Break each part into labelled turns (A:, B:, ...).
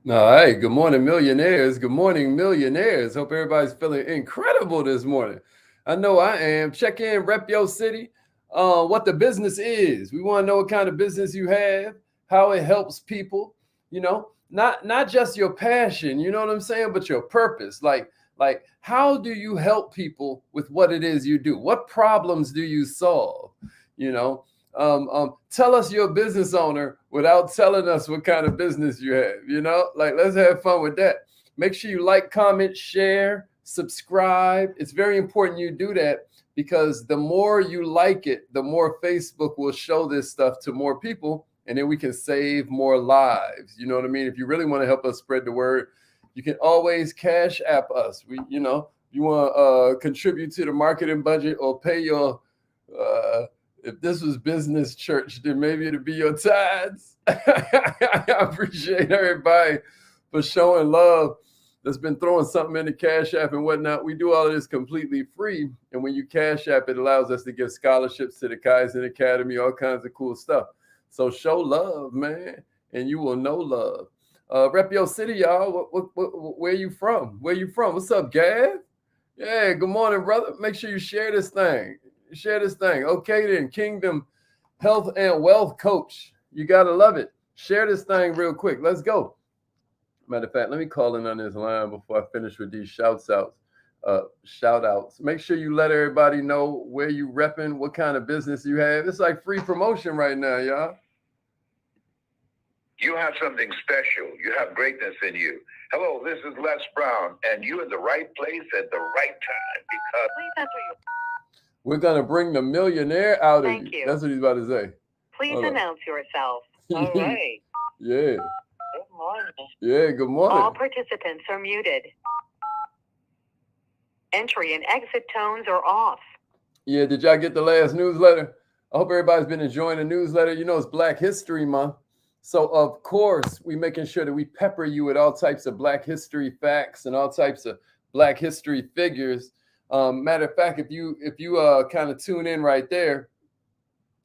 A: All right. Good morning, millionaires. Good morning, millionaires. Hope everybody's feeling incredible this morning. I know I am. Check in, rep your city. What the business is. We want to know what kind of business you have, how it helps people. Not just your passion. You know what I'm saying, but your purpose. Like how do you help people with what it is you do? What problems do you solve? You know, tell us you're a business owner without telling us what kind of business you have. Like let's have fun with that. Make sure you like, comment, share, subscribe. It's very important you do that because the more you like it, the more Facebook will show this stuff to more people, and then we can save more lives. You know what I mean? If you really want to help us spread the word, you can always cash app us. You want to contribute to the marketing budget or pay your if this was business church, then maybe it'd be your tithes. I appreciate everybody for showing love that's been throwing something in the Cash App and whatnot. We do all of this completely free. And when you Cash App, it allows us to give scholarships to the Kaizen Academy, all kinds of cool stuff. So show love, man, and you will know love. Rep your city, y'all. Where you from? Where you from? What's up, Gav? Yeah, good morning, brother. Make sure you share this thing. Share this thing. Okay, then, Kingdom Health and Wealth Coach. You got to love it. Share this thing real quick. Let's go. Matter of fact, let me call in on this line before I finish with these shout outs. Make sure you let everybody know where you repping, what kind of business you have. It's like free promotion right now, y'all.
B: You have something special. You have greatness in you. Hello, this is Les Brown, and you're in the right place at the right time because
C: Please enter your.
A: We're gonna bring the millionaire out of
C: Thank
A: you.
C: you.
A: That's what he's about to say.
C: Please
A: Hold on.
C: announce yourself. All right.
A: Yeah.
C: Good morning.
A: Yeah, good morning.
C: All participants are muted. Entry and exit tones are off.
A: Yeah, did y'all get the last newsletter? I hope everybody's been enjoying the newsletter. You know, it's Black History Month. So, of course, we making sure that we pepper you with all types of Black history facts and all types of Black history figures. Matter of fact, if you kind of tune in right there,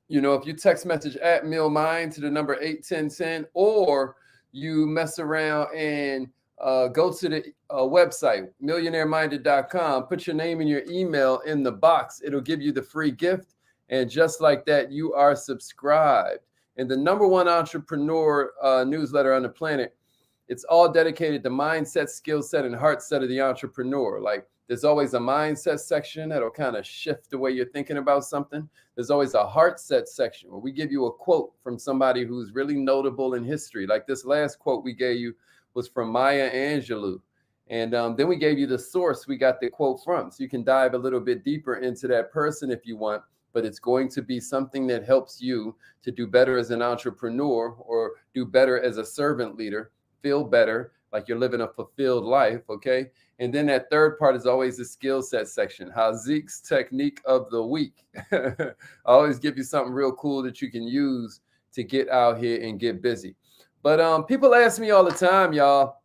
A: if you text message at MillMind to the number 81010, or you mess around and go to the website, millionaireminded.com, put your name and your email in the box. It'll give you the free gift. And just like that, you are subscribed. And the number one entrepreneur newsletter on the planet, it's all dedicated to mindset, skill set, and heart set of the entrepreneur. Like there's always a mindset section that'll kind of shift the way you're thinking about something. There's always a heart set section where we give you a quote from somebody who's really notable in history. Like this last quote we gave you was from Maya Angelou. And then we gave you the source we got the quote from. So you can dive a little bit deeper into that person if you want, but it's going to be something that helps you to do better as an entrepreneur or do better as a servant leader, feel better, like you're living a fulfilled life, okay? And then that third part is always the skill set section, Haziq's technique of the week. I always give you something real cool that you can use to get out here and get busy. But people ask me all the time, y'all.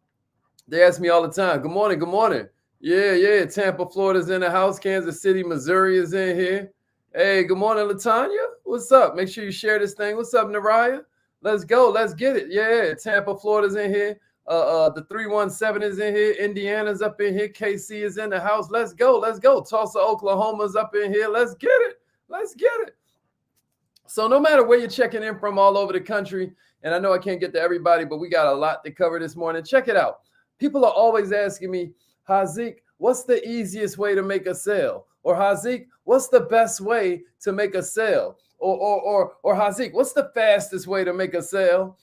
A: They ask me all the time, good morning, good morning. Yeah, Tampa, Florida's in the house. Kansas City, Missouri is in here. Hey, good morning, Latanya. What's up? Make sure you share this thing. What's up, Naraya? Let's go. Let's get it. Yeah, Tampa, Florida's in here. The 317 is in here. Indiana's up in here. KC is in the house. Let's go. Let's go. Tulsa, Oklahoma's up in here. Let's get it. Let's get it. So no matter where you're checking in from all over the country, and I know I can't get to everybody, but we got a lot to cover this morning. Check it out. People are always asking me, Haziq, what's the easiest way to make a sale? Or Haziq, what's the best way to make a sale? Or Haziq, what's the fastest way to make a sale?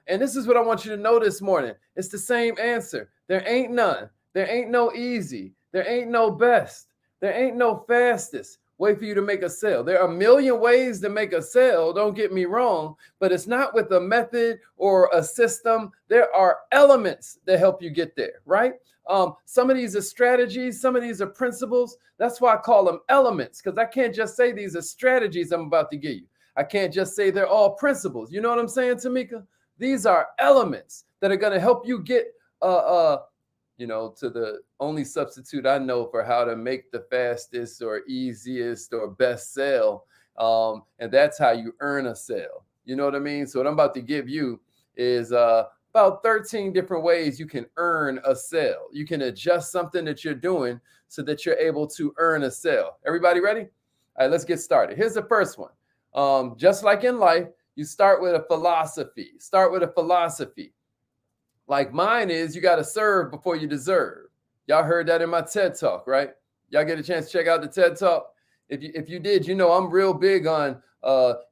A: And this is what I want you to know this morning. It's the same answer. There ain't none. There ain't no easy. There ain't no best. There ain't no fastest way for you to make a sale. There are a million ways to make a sale, don't get me wrong, but it's not with a method or a system. There are elements that help you get there, right? Some of these are strategies, some of these are principles. That's why I call them elements, because I can't just say these are strategies I'm about to give you. I can't just say they're all principles. You know what I'm saying, Tamika? These are elements that are going to help you get to the only substitute I know for how to make the fastest or easiest or best sale. And that's how you earn a sale. You know what I mean? So what I'm about to give you is about 13 different ways you can earn a sale. You can adjust something that you're doing so that you're able to earn a sale. Everybody ready? All right, let's get started. Here's the first one. Just like in life, you start with a philosophy. Start with a philosophy. Like mine is, you got to serve before you deserve. Y'all heard that in my TED Talk, right? Y'all get a chance to check out the TED Talk? If you did, you know I'm real big on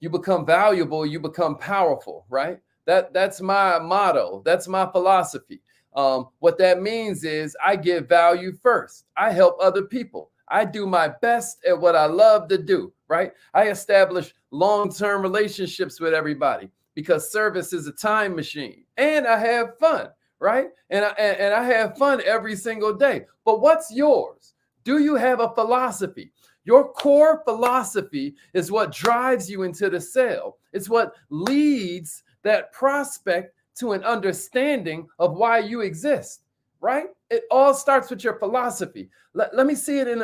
A: you become valuable, you become powerful, right? That's my motto. That's my philosophy. What that means is I give value first. I help other people. I do my best at what I love to do, right? I establish long-term relationships with everybody because service is a time machine, and I have fun, right? And I have fun every single day. But what's yours? Do you have a philosophy? Your core philosophy is what drives you into the sale. It's what leads that prospect to an understanding of why you exist, right? It all starts with your philosophy. Let me see it in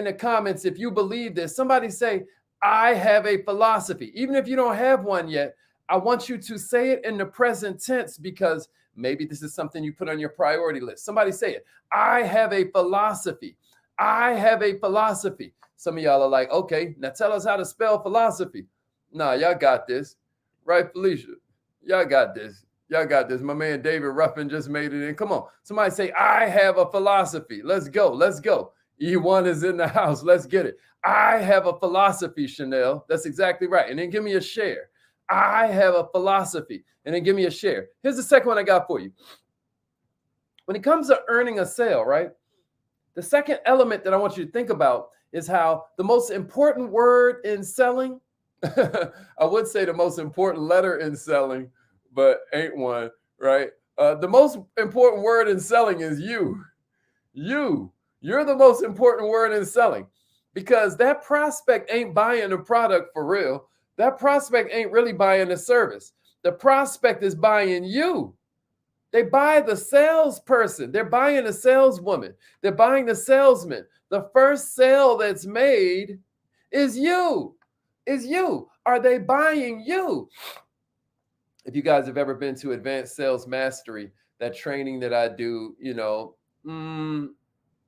A: the comments if you believe this. Somebody say, I have a philosophy. Even if you don't have one yet, I want you to say it in the present tense because maybe this is something you put on your priority list. Somebody say it. I have a philosophy. I have a philosophy. Some of y'all are like, okay, now tell us how to spell philosophy. Nah, y'all got this. Right, Felicia? Y'all got this. Y'all got this. My man David Ruffin just made it in. Come on. Somebody say, I have a philosophy. Let's go. Let's go. E1 is in the house. Let's get it. I have a philosophy, Chanel. That's exactly right. And then give me a share. I have a philosophy. And then give me a share. Here's the second one I got for you. When it comes to earning a sale, right? The second element that I want you to think about is how the most important word in selling, I would say the most important letter in selling, but ain't one, right? The most important word in selling is you. You're the most important word in selling because that prospect ain't buying the product for real. That prospect ain't really buying the service. The prospect is buying you. They buy the salesperson. They're buying the saleswoman. They're buying the salesman. The first sale that's made is you. Is you. Are they buying you? If you guys have ever been to Advanced Sales Mastery, that training that I do,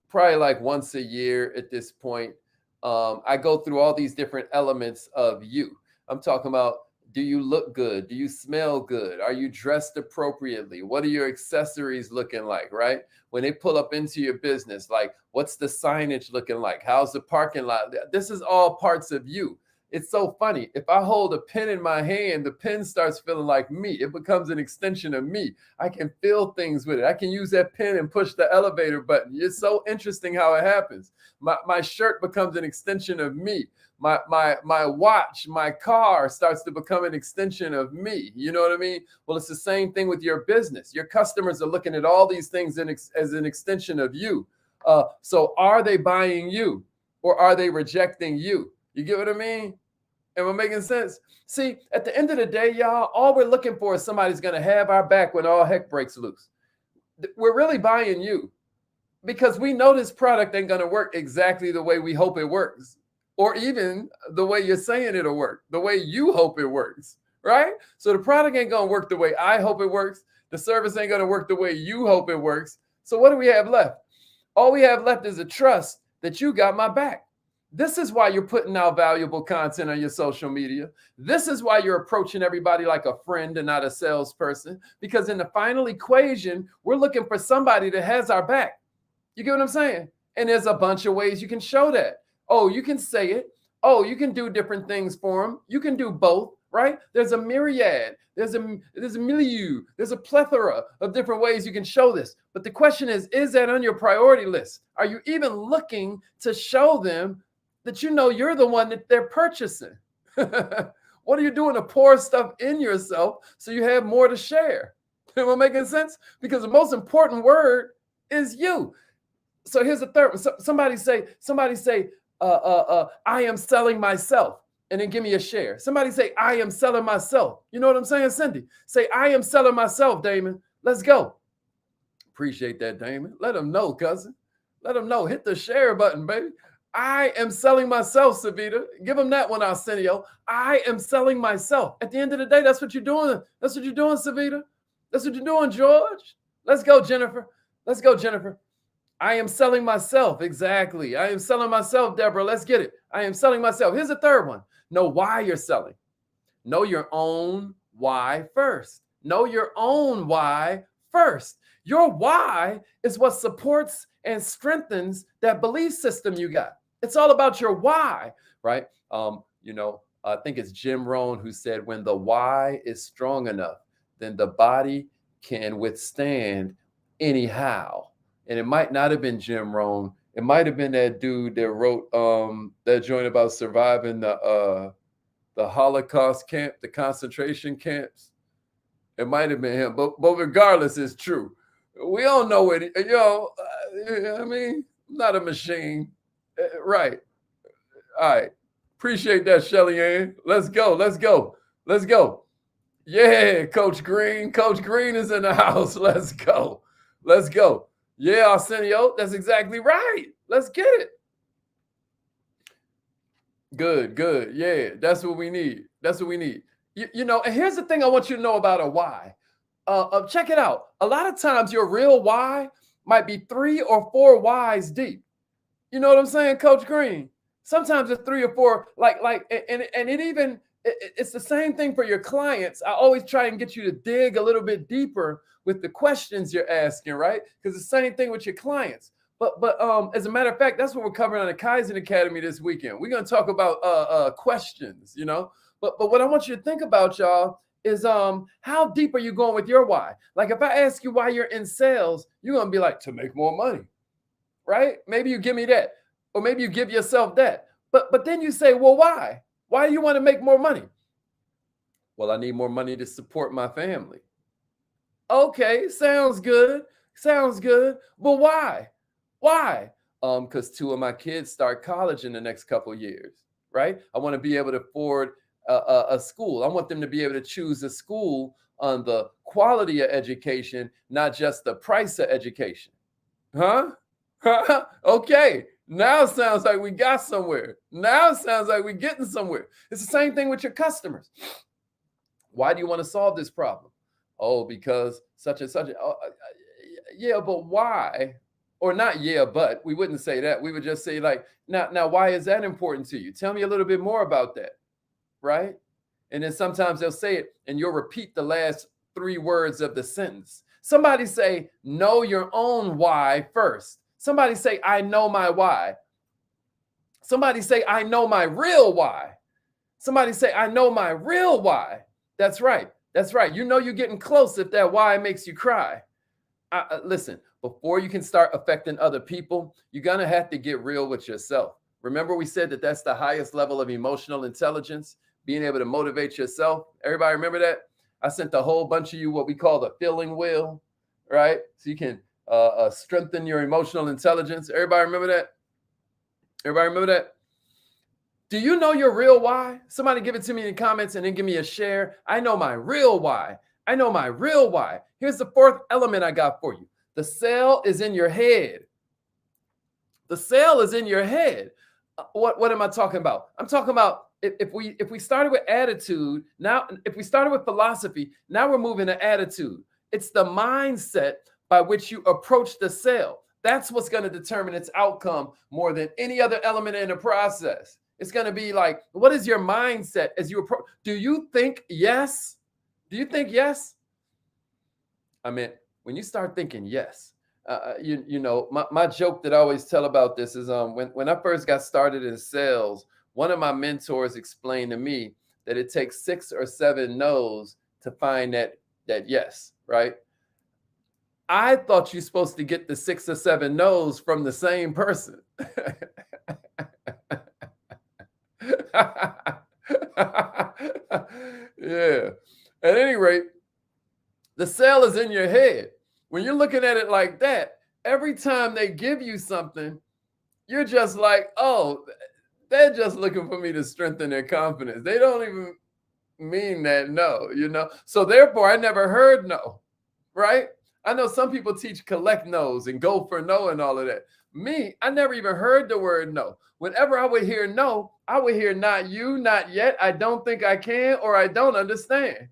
A: probably like once a year at this point, I go through all these different elements of you. I'm talking about, do you look good? Do you smell good? Are you dressed appropriately? What are your accessories looking like, right? When they pull up into your business, like what's the signage looking like? How's the parking lot? This is all parts of you. It's so funny. If I hold a pen in my hand, the pen starts feeling like me. It becomes an extension of me. I can feel things with it. I can use that pen and push the elevator button. It's so interesting how it happens. My shirt becomes an extension of me. My watch, my car starts to become an extension of me. You know what I mean? Well, it's the same thing with your business. Your customers are looking at all these things as an extension of you. So are they buying you or are they rejecting you? You get what I mean? Am I making sense? See, at the end of the day, y'all, all we're looking for is somebody's going to have our back when all heck breaks loose. We're really buying you because we know this product ain't going to work exactly the way we hope it works, or even the way you're saying it'll work, the way you hope it works, right? So the product ain't going to work the way I hope it works. The service ain't going to work the way you hope it works. So what do we have left? All we have left is a trust that you got my back. This is why you're putting out valuable content on your social media. This is why you're approaching everybody like a friend and not a salesperson. Because in the final equation, we're looking for somebody that has our back. You get what I'm saying? And there's a bunch of ways you can show that. Oh, you can say it. Oh, you can do different things for them. You can do both, right? There's a myriad. There's a milieu. There's a plethora of different ways you can show this. But the question is that on your priority list? Are you even looking to show them that you know you're the one that they're purchasing? What are you doing to pour stuff in yourself so you have more to share? Am I making sense? Because the most important word is you. So here's the third one. Somebody say, I am selling myself, and then give me a share. Somebody say, I am selling myself. You know what I'm saying, Cindy? Say, I am selling myself, Damon. Let's go. Appreciate that, Damon. Let them know, cousin. Let them know. Hit the share button, baby. I am selling myself, Savita. Give them that one, Arsenio. I am selling myself. At the end of the day, that's what you're doing. That's what you're doing, Savita. That's what you're doing, George. Let's go, Jennifer. Let's go, Jennifer. I am selling myself. Exactly. I am selling myself, Deborah. Let's get it. I am selling myself. Here's a third one. Know why you're selling. Know your own why first. Know your own why first. Your why is what supports and strengthens that belief system you got. It's all about your why, right? I think it's Jim Rohn who said, when the why is strong enough, then the body can withstand anyhow. And it might not have been Jim Rohn. It might have been that dude that wrote that joint about surviving the Holocaust camp, the concentration camps. It might have been him, but regardless, it's true. We don't know what I mean, I'm not a machine, right? All right, appreciate that, Shelly Ann. Let's go, let's go, let's go. Yeah, Coach Green. Coach Green is in the house. Let's go, let's go. Yeah, Arsenio, that's exactly right. Let's get it. Good, good. Yeah, that's what we need. That's what we need. And here's the thing I want you to know about a why. Check it out. A lot of times your real why might be 3 or 4 whys deep. You know what I'm saying, Coach Green? Sometimes it's 3 or 4, it's the same thing for your clients. I always try and get you to dig a little bit deeper with the questions you're asking, right? Because the same thing with your clients. But as a matter of fact, that's what we're covering on the Kaizen Academy this weekend. We're going to talk about questions, But what I want you to think about, y'all, is how deep are you going with your why? Like if I ask you why you're in sales, you're going to be like, to make more money, right? Maybe you give me that, or maybe you give yourself that. But then you say, well, why? Why do you want to make more money? Well, I need more money to support my family. Okay, sounds good. Sounds good. But why? Why? Because 2 of my kids start college in the next couple of years, right? I want to be able to afford a school. I want them to be able to choose a school on the quality of education, not just the price of education. Huh? Okay. Now it sounds like we got somewhere. Now it sounds like we're getting somewhere. It's the same thing with your customers. Why do you want to solve this problem? Oh, because such and such. Yeah, but why? Or not, yeah, but we wouldn't say that. We would just say like, now, why is that important to you? Tell me a little bit more about that, right? And then sometimes they'll say it and you'll repeat the last 3 words of the sentence. Somebody say, know your own why first. Somebody say, I know my why. Somebody say, I know my real why. Somebody say, I know my real why. That's right. That's right. You know you're getting close if that why makes you cry. Listen, before you can start affecting other people, you're going to have to get real with yourself. Remember we said that that's the highest level of emotional intelligence, being able to motivate yourself. Everybody remember that? I sent a whole bunch of you what we call the feeling wheel, right? So you can strengthen your emotional intelligence. Everybody remember that? Everybody remember that? Do you know your real why? Somebody give it to me in the comments and then give me a share. I know my real why. I know my real why. Here's the 4th element I got for you. The sale is in your head. The sale is in your head. What am I talking about? I'm talking about if we started with attitude, now if we started with philosophy, now we're moving to attitude. It's the mindset by which you approach the sale. That's what's going to determine its outcome more than any other element in the process. It's going to be like, what is your mindset as you approach? Do you think yes? Do you think yes? I mean, when you start thinking yes, my joke that I always tell about this is when I first got started in sales, one of my mentors explained to me that it takes 6 or 7 no's to find that yes, right? I thought you're supposed to get the 6 or 7 no's from the same person. Yeah. At any rate, the sale is in your head. When you're looking at it like that, every time they give you something, you're just like, oh, they're just looking for me to strengthen their confidence. They don't even mean that no, So therefore, I never heard no, right? I know some people teach collect no's and go for no and all of that. Me, I never even heard the word no. Whenever I would hear no, I would hear not you, not yet, I don't think I can, or I don't understand.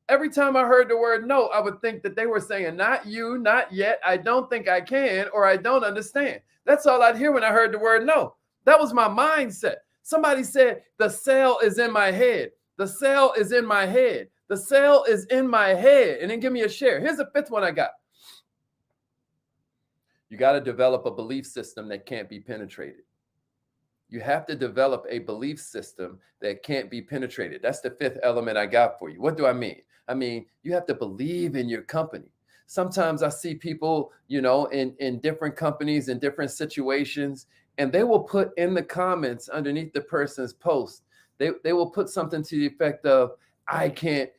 A: Every time I heard the word no, I would think that they were saying, not you, not yet, I don't think I can, or I don't understand. That's all I'd hear when I heard the word no. That was my mindset. Somebody said, the cell is in my head. The cell is in my head. The cell is in my head. And then give me a share. Here's the fifth one I got. You got to develop a belief system that can't be penetrated. You have to develop a belief system that can't be penetrated. That's the fifth element I got for you. What do I mean? I mean, you have to believe in your company. Sometimes I see people, in different companies, in different situations, and they will put in the comments underneath the person's post, they will put something to the effect of, I can't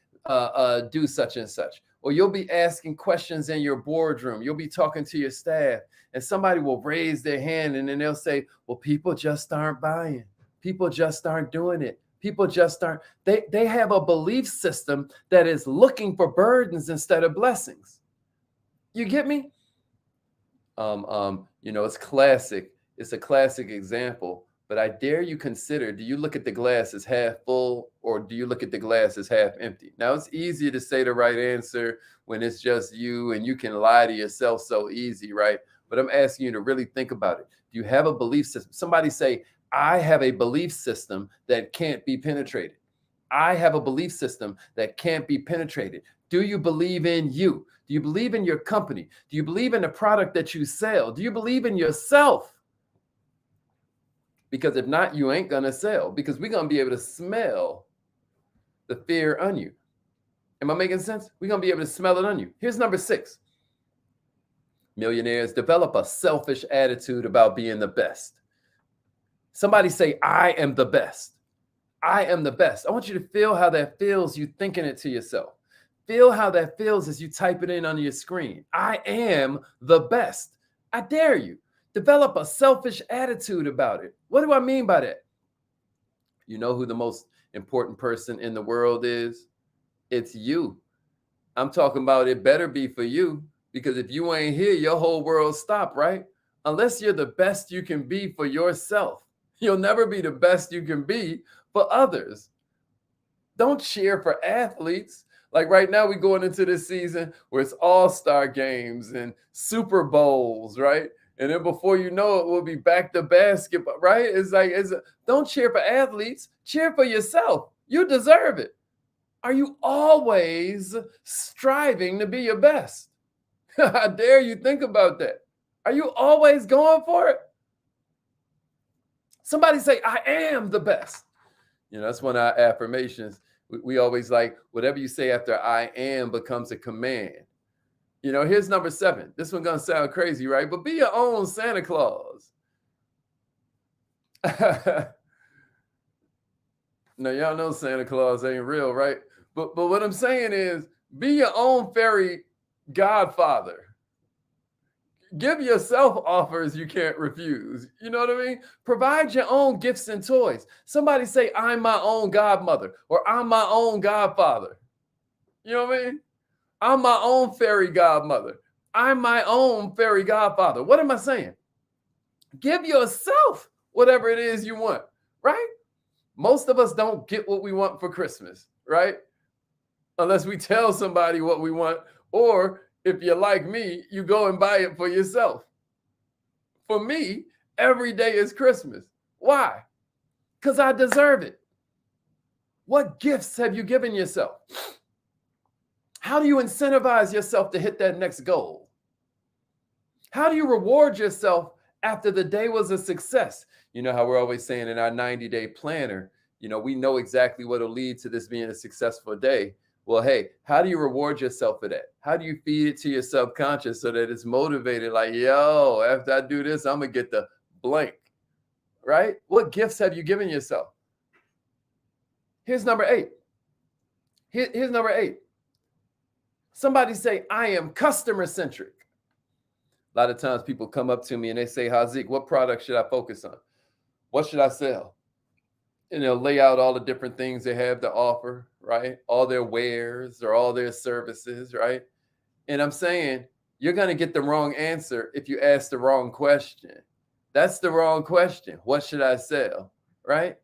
A: do such and such. Or you'll be asking questions in your boardroom. You'll be talking to your staff, and somebody will raise their hand and then they'll say, well, people just aren't buying. People just aren't doing it. People just aren't. They have a belief system that is looking for burdens instead of blessings. You get me? It's classic. It's a classic example, but I dare you consider, do you look at the glass as half full or do you look at the glass as half empty? Now, it's easier to say the right answer when it's just you and you can lie to yourself so easy, right? But I'm asking you to really think about it. Do you have a belief system? Somebody say, I have a belief system that can't be penetrated. I have a belief system that can't be penetrated. Do you believe in you? Do you believe in your company? Do you believe in the product that you sell? Do you believe in yourself? Because if not, you ain't gonna sell, because we're gonna be able to smell the fear on you. Am I making sense? We're gonna be able to smell it on you. Here's number 6. Millionaires develop a selfish attitude about being the best. Somebody say, I am the best. I am the best. I want you to feel how that feels, you thinking it to yourself. Feel how that feels as you type it in on your screen. I am the best. I dare you. Develop a selfish attitude about it. What do I mean by that? You know who the most important person in the world is? It's you. I'm talking about it better be for you, because if you ain't here, your whole world stopped, right? Unless you're the best you can be for yourself. You'll never be the best you can be for others. Don't cheer for athletes. Like right now, we're going into this season where it's all-star games and Super Bowls, right? And then before you know it, we'll be back to basketball, right? Don't cheer for athletes, cheer for yourself. You deserve it. Are you always striving to be your best? I dare you think about that. Are you always going for it? Somebody say, I am the best. That's one of our affirmations. We always like, whatever you say after I am becomes a command. Here's number 7. This one's going to sound crazy, right? But be your own Santa Claus. Now, y'all know Santa Claus ain't real, right? But what I'm saying is, be your own fairy godfather. Give yourself offers you can't refuse. You know what I mean? Provide your own gifts and toys. Somebody say, I'm my own godmother, or I'm my own godfather. You know what I mean? I'm my own fairy godmother. I'm my own fairy godfather. What am I saying? Give yourself whatever it is you want, right? Most of us don't get what we want for Christmas, right? Unless we tell somebody what we want, or if you're like me, you go and buy it for yourself. For me, every day is Christmas. Why? Because I deserve it. What gifts have you given yourself? How do you incentivize yourself to hit that next goal? How do you reward yourself after the day was a success? You know how we're always saying in our 90-day planner, we know exactly what will lead to this being a successful day. Well, hey, how do you reward yourself for that? How do you feed it to your subconscious so that it's motivated? Like, yo, after I do this, I'm going to get the blank, right? What gifts have you given yourself? Here's number 8. Here's number 8. Somebody say, I am customer centric. A lot of times people come up to me and they say, Haziq, what product should I focus on? What should I sell? And they'll lay out all the different things they have to offer, right? All their wares or all their services, right? And I'm saying, you're going to get the wrong answer if you ask the wrong question. That's the wrong question. What should I sell, right?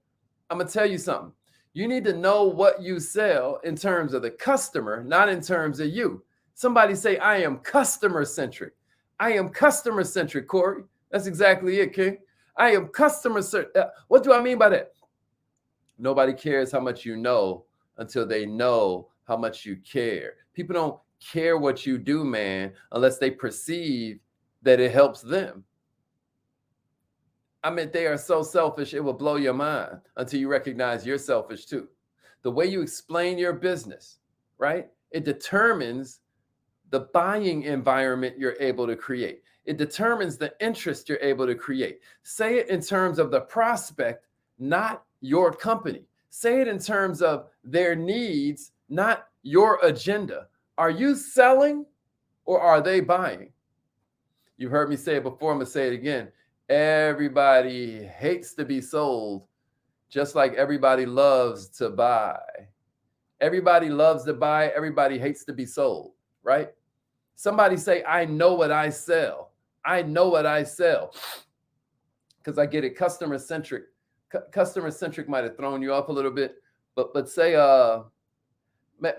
A: I'm going to tell you something. You need to know what you sell in terms of the customer, not in terms of you. Somebody say, I am customer centric. I am customer centric, Corey. That's exactly it, King. I am customer centric. What do I mean by that? Nobody cares how much you know until they know how much you care. People don't care what you do, man, unless they perceive that it helps them. I mean, they are so selfish, it will blow your mind until you recognize you're selfish too. The way you explain your business, right? It determines the buying environment you're able to create. It determines the interest you're able to create. Say it in terms of the prospect, not your company. Say it in terms of their needs, not your agenda. Are you selling or are they buying? You've heard me say it before, I'm gonna say it again. Everybody hates to be sold, just like everybody loves to buy. Everybody loves to buy, everybody hates to be sold, right? Somebody say, I know what I sell. I know what I sell. Because I get it, customer centric. Customer centric might have thrown you off a little bit, but say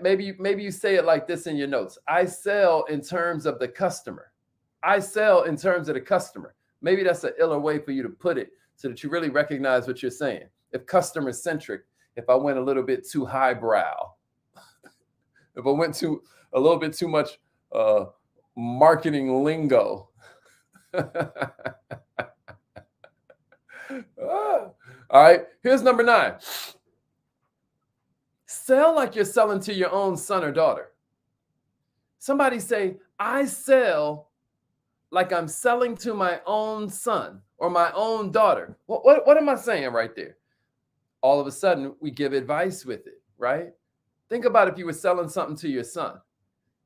A: maybe you say it like this in your notes. I sell in terms of the customer. I sell in terms of the customer. Maybe that's an iller way for you to put it so that you really recognize what you're saying. If customer centric, if I went a little bit too highbrow, if I went to a little bit too much marketing lingo. All right, here's number 9. Sell like you're selling to your own son or daughter. Somebody say, I sell like I'm selling to my own son or my own daughter. What am I saying right there? All of a sudden, we give advice with it, right? Think about if you were selling something to your son.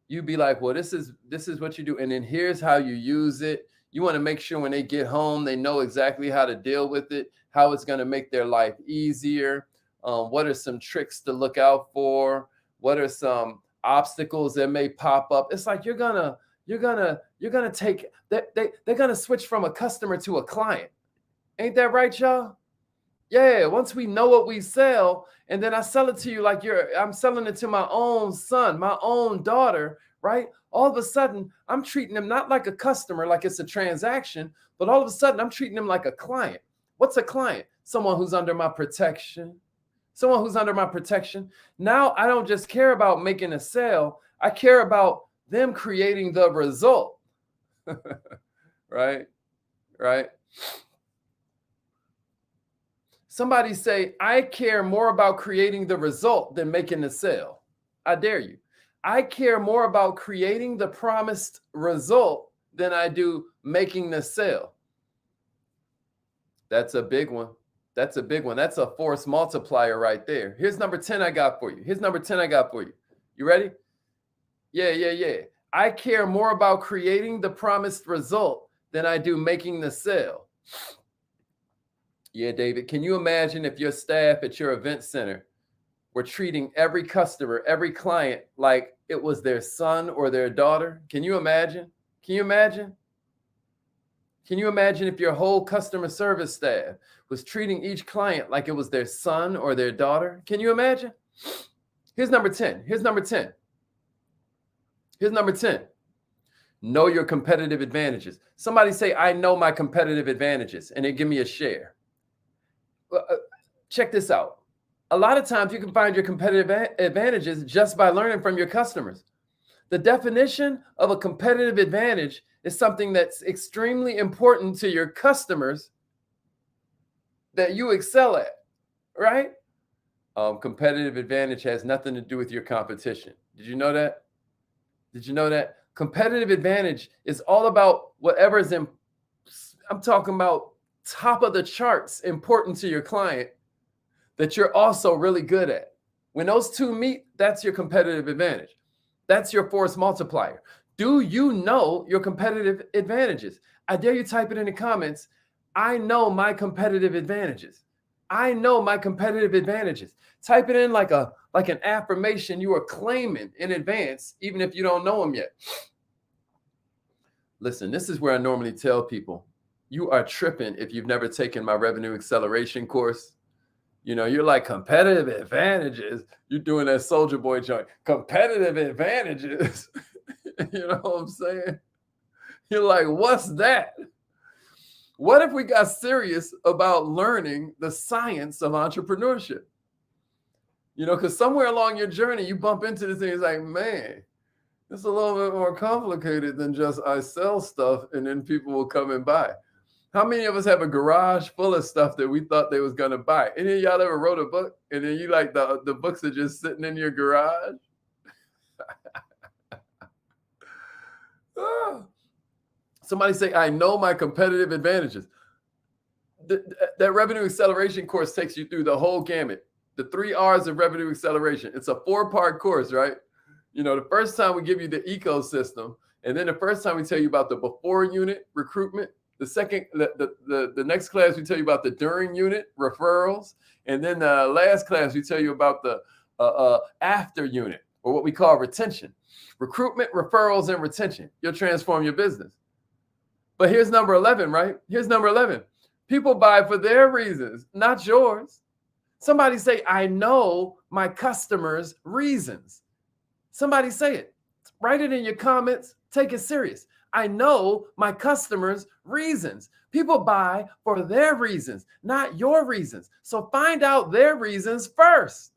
A: You'd be like, well, this is what you do. And then here's how you use it. You want to make sure when they get home, they know exactly how to deal with it, how it's going to make their life easier. What are some tricks to look out for? What are some obstacles that may pop up? It's like you're gonna take that they're gonna switch from a customer to a client. Ain't that right, y'all? Yeah, once we know what we sell, and then I sell it to you like I'm selling it to my own son, my own daughter, right? All of a sudden, I'm treating them not like a customer, like it's a transaction, but all of a sudden, I'm treating them like a client. What's a client? Someone who's under my protection. Someone who's under my protection. Now, I don't just care about making a sale. I care about them creating the result. Right? Somebody say, I care more about creating the result than making the sale. I dare you. I care more about creating the promised result than I do making the sale. That's a big one. That's a force multiplier right there. Here's number 10 I got for you. You ready? Yeah. I care more about creating the promised result than I do making the sale. Yeah, David, can you imagine if your staff at your event center were treating every customer, every client like it was their son or their daughter? Can you imagine? Can you imagine if your whole customer service staff was treating each client like it was their son or their daughter? Can you imagine? Here's number 10. Know your competitive advantages. Somebody say, I know my competitive advantages, and they give me a share. Check this out. A lot of times you can find your competitive advantages just by learning from your customers. The definition of a competitive advantage is something that's extremely important to your customers that you excel at, right? Competitive advantage has nothing to do with your competition. Did you know that? Competitive advantage is all about whatever is in, I'm talking about top of the charts, important to your client that you're also really good at. When those two meet, that's your competitive advantage. That's your force multiplier. Do you know your competitive advantages? I dare you type it in the comments. I know my competitive advantages. Type it in like an affirmation you are claiming in advance, even if you don't know them yet. Listen, this is where I normally tell people, you are tripping if you've never taken my revenue acceleration course. You know, you're like competitive advantages. You're doing that Soldier Boy joint. Competitive advantages. You know what I'm saying? You're like, what's that? What if we got serious about learning the science of entrepreneurship? You know, because somewhere along your journey, you bump into this thing. It's like, man, it's a little bit more complicated than just I sell stuff and then people will come and buy. How many of us have a garage full of stuff that we thought they was gonna buy? Any of y'all ever wrote a book and then you like the books are just sitting in your garage? Somebody say, I know my competitive advantages. That revenue acceleration course takes you through the whole gamut. The 3 R's of revenue acceleration. It's a 4-part course, right? You know, the first time we give you the ecosystem, and then the first time we tell you about the before unit, recruitment. The next class we tell you about the during unit, referrals, and then the last class we tell you about the after unit, or what we call retention. Recruitment, referrals, and retention. You'll transform your business. But here's number 11, right? Here's number 11. People buy for their reasons, not yours. Somebody say, I know my customers' reasons. Somebody say it. Write it in your comments. Take it serious. I know my customers' reasons. People buy for their reasons, not your reasons. So find out their reasons first.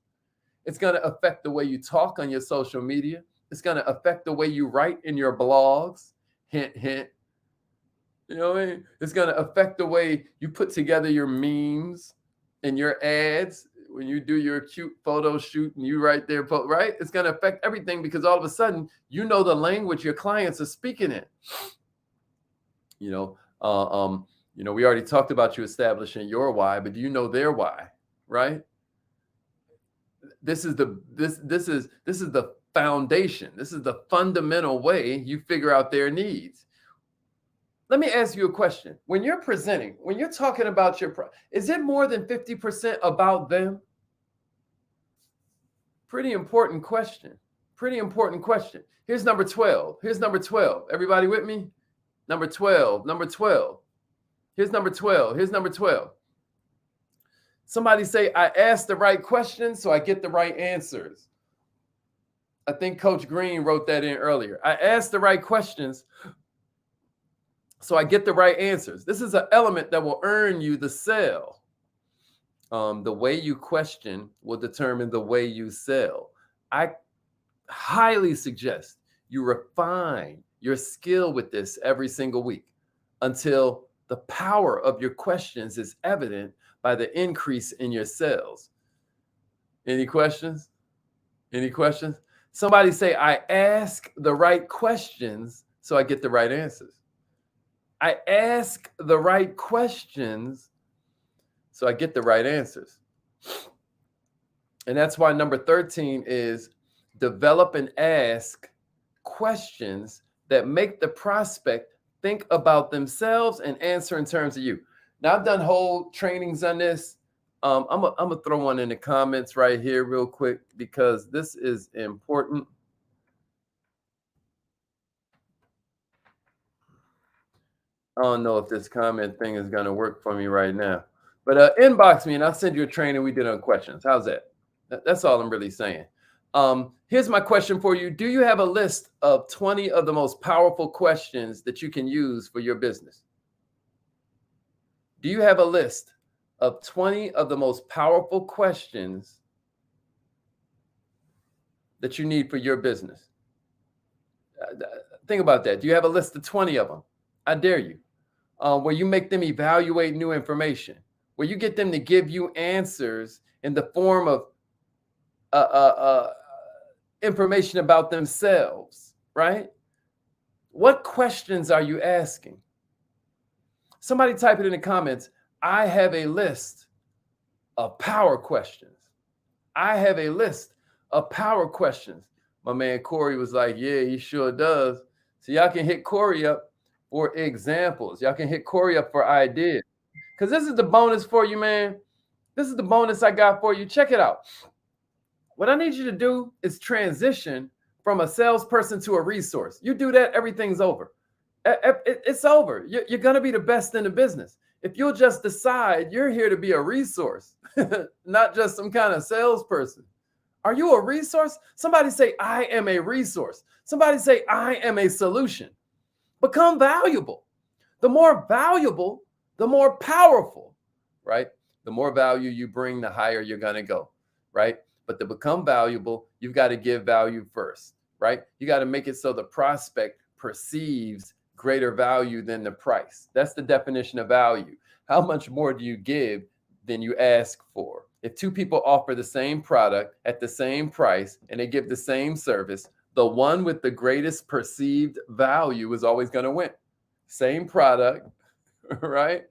A: It's going to affect the way you talk on your social media. It's going to affect the way you write in your blogs. Hint, hint. You know what I mean? It's going to affect the way you put together your memes and your ads. When you do your cute photo shoot and you write there, right? It's going to affect everything because all of a sudden, you know the language your clients are speaking in. You know, we already talked about you establishing your why, but do you know their why, right? This is the foundation. This is the fundamental way you figure out their needs. Let me ask you a question. When you're presenting, when you're talking about is it more than 50% about them? Pretty important question. Pretty important question. Here's number 12. Here's number 12. Everybody with me? Number 12. Number 12. Here's number 12. Here's number 12. Somebody say, I asked the right questions, so I get the right answers. I think Coach Green wrote that in earlier. I asked the right questions, so I get the right answers. This is an element that will earn you the sale. The way you question will determine the way you sell. I highly suggest you refine your skill with this every single week until the power of your questions is evident by the increase in your sales. Any questions? Any questions? Somebody say, I ask the right questions, so I get the right answers. I ask the right questions, so I get the right answers. And that's why number 13 is develop and ask questions that make the prospect think about themselves and answer in terms of you. Now, I've done whole trainings on this. I'm gonna throw one in the comments right here real quick because this is important. I don't know if this comment thing is going to work for me right now, but inbox me and I'll send you a training we did on questions. How's that? That's all I'm really saying. Here's my question for you. Do you have a list of 20 of the most powerful questions that you can use for your business? Do you have a list of 20 of the most powerful questions that you need for your business? Think about that. Do you have a list of 20 of them? I dare you. Where you make them evaluate new information, where you get them to give you answers in the form of information about themselves, right? What questions are you asking? Somebody type it in the comments. I have a list of power questions. I have a list of power questions. My man Corey was like, yeah, he sure does. So y'all can hit Corey up for examples. Y'all can hit Corey up for ideas. Because this is the bonus for you, man. This is the bonus I got for you. Check it out. What I need you to do is transition from a salesperson to a resource. You do that, everything's over. It's over. You're going to be the best in the business. If you'll just decide you're here to be a resource, not just some kind of salesperson. Are you a resource? Somebody say, I am a resource. Somebody say, I am a solution. Become valuable. The more valuable, the more powerful, right? The more value you bring, the higher you're going to go, right? But to become valuable, you've got to give value first, right? You got to make it so the prospect perceives greater value than the price. That's the definition of value. How much more do you give than you ask for? If two people offer the same product at the same price and they give the same service, the one with the greatest perceived value is always going to win. Same product, right?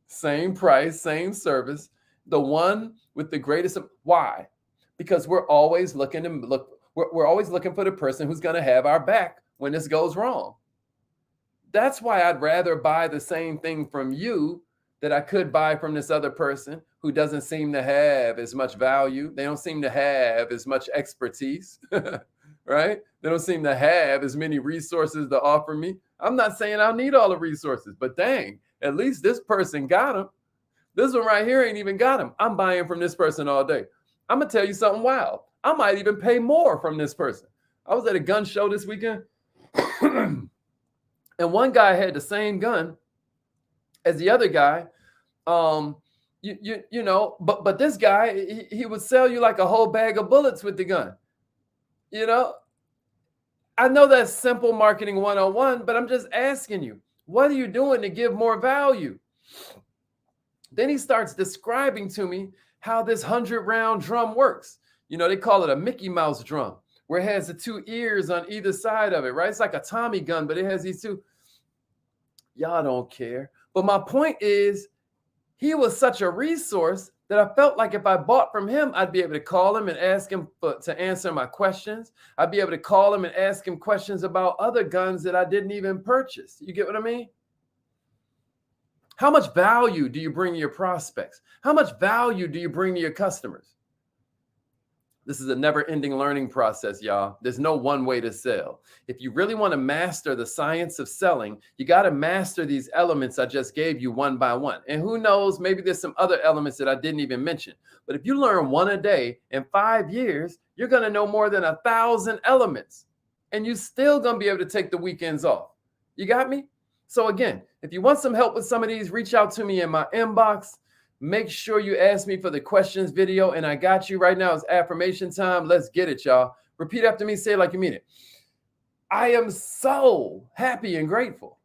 A: Same price, same service. The one with the greatest. Why? Because we're always looking we're always looking for the person who's going to have our back when this goes wrong. That's why I'd rather buy the same thing from you that I could buy from this other person who doesn't seem to have as much value. They don't seem to have as much expertise, right? They don't seem to have as many resources to offer me. I'm not saying I'll need all the resources, but dang, at least this person got them. This one right here ain't even got them. I'm buying from this person all day. I'm going to tell you something wild. I might even pay more from this person. I was at a gun show this weekend, and one guy had the same gun as the other guy. You know, but this guy, he would sell you like a whole bag of bullets with the gun. You know, I know that's simple marketing 101, but I'm just asking you, what are you doing to give more value? Then he starts describing to me how this 100-round drum works. You know, they call it a Mickey Mouse drum, where it has the two ears on either side of it, right? It's like a Tommy gun, but it has these two. Y'all don't care. But my point is, he was such a resource that I felt like if I bought from him, I'd be able to call him and ask him to answer my questions. I'd be able to call him and ask him questions about other guns that I didn't even purchase. You get what I mean? How much value do you bring to your prospects? How much value do you bring to your customers? This is a never-ending learning process, y'all. There's no one way to sell. If you really want to master the science of selling, you got to master these elements I just gave you one by one. And who knows, maybe there's some other elements that I didn't even mention. But if you learn one a day, in 5 years, you're going to know more than 1,000 elements. And you're still going to be able to take the weekends off. You got me? So again, if you want some help with some of these, reach out to me in my inbox. Make sure you ask me for the questions video, and I got you right now. It's affirmation time. Let's get it, y'all. Repeat after me. Say it like you mean it. I am so happy and grateful